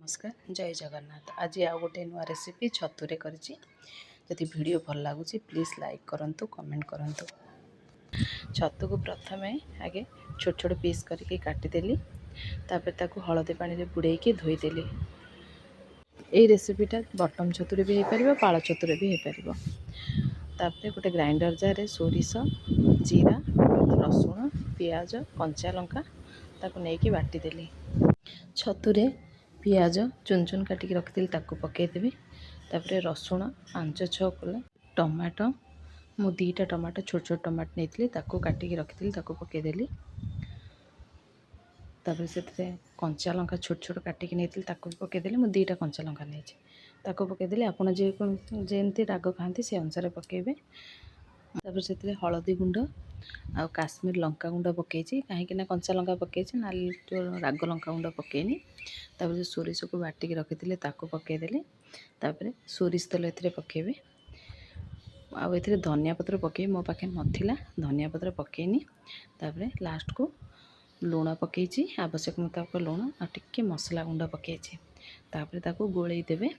नमस्कार जय जगन्नाथ। आज आउ गोटे नुआ रेसिपी छतुरे करिछि। जदि वीडियो भल लगुच प्लीज लाइक करंतु कमेंट करंतु। छतु को प्रथमे आगे छोट छोट पीस करके काटिदेली तापर ताकू हलदी पानी रे बुड़ेकी धोईदेली। ये रेसिपीटा बटम छतुरे भी हो पार पाल छतुरे भी हो पार। तापर गोटे ग्राइंडर जार रे सोरिष जीरा रसुण पियाज कंचा लंका ताकू नेकी बाटीदेली। छतुरे पियाज चुन चुन काटिक रखी ताकू पकईदेवी। तापर रसुण 5-6 कले टमाटो मु 2टा टमाटो छोट छोट टमाटो नहीं ताकू काटिक रखी ताकू पकईदेली। तापर से कंचा लंका छोट छोट काटिक नहीं ताकू पकईदेली। मु 2टा कंचा लंका नहीं ताकू पकईदेली। आपड़ जेमती राग खाती से अनुसार पकईबे। तापर से हलदी गुंड आ काश्मीर लंका गुंड पकईची कहीं कंचा लंका पकईची ना जो राग लंका गुंड पकईनी। तापर सोरिष को बाटिक रखी ताकू पकईदेली। तापर सोरिष तेल ए पकईबे आउ ए धनिया पत्र पकई मो पाखे नथिला धनिया पत्र पकईनी। तापर लास्ट को लुण पकईची आवश्यक मुताबिक लुण आ टिके मसला गुंड पकईची। तापर ताकू गोलई देबे।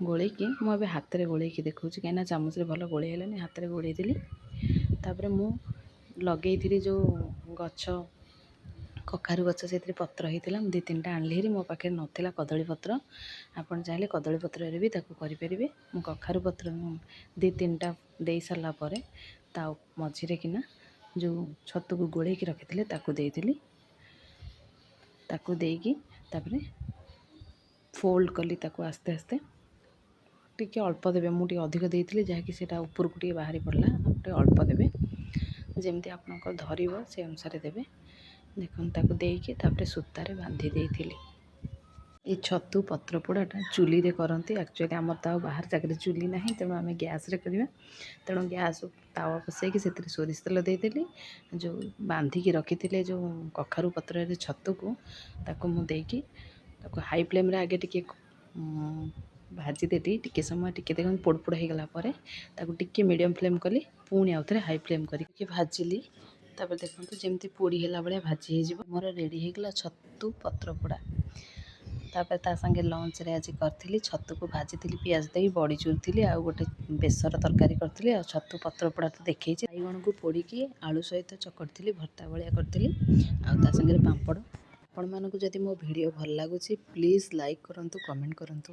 गोलैकी मुझे हाथ में गोलैकी देखा कहीं चामच रे भल गोलै हेलानी हाथ में गोलै देली। तापर मु लगे जो गछ कखारु गछ से पत्र होता 2-3टा आनली हेरी मो पाखे नथिला कदली पत्र। आपन चाहे कदली पत्र भी ताकू करें। मु कखारु पत्र 2-3टा दे सारा पर ता मझिरे किना जो छतु को गोलै की रखी ताकू देली। ताकू देकी तापर फोल्ड कली ताकू आस्ते आस्ते टिके अल्प देवे। मुझे अधिक देती जहाँकि से उपरकू टे बाहरी पड़ला टे अल्प देवे जमती आपंकर धरब से अनुसार देवे। देखो ताकू देकी तापर सूतारे बांधी देइथिली। ये छतु पत्र पोड़ाटा चुली रे करती। एक्चुअली आम तो बाहर जगह चुली ना तेणु आम गैस रे करवा। तेणु गैस तावा बसैकी से सोरिष तेल देदेली। जो बांधिकी रखी थे जो कखारु पत्र छतु को ताकू मु देकी ताकू हाई फ्लेम रे आगे टिके भाजी देली। टिके समय टिके देख पोड़ पोड़ हो गला टिके मीडियम फ्लेम कली पुणी आउ थे हाई फ्लेम करके भाजिली। तापर देखो जमती पोड़ी है भाया भाजी हो मोर रेडी होगा छतु पत्र पोड़ा। तापर ता संगे लंच रे आज करी छतु को भाजी पियाज दे बड़ी चूरती आ गोटे बेसर तरकारी करी आ छतु पत्र पोड़ा तो देखी बैगण को पोड़ी आलू सहित चकटी भर्ता भाया करी आ संगे पापड़। आपण मानक जदि मो वीडियो भल लगुच प्लीज लाइक करंतु कमेंट करंतु।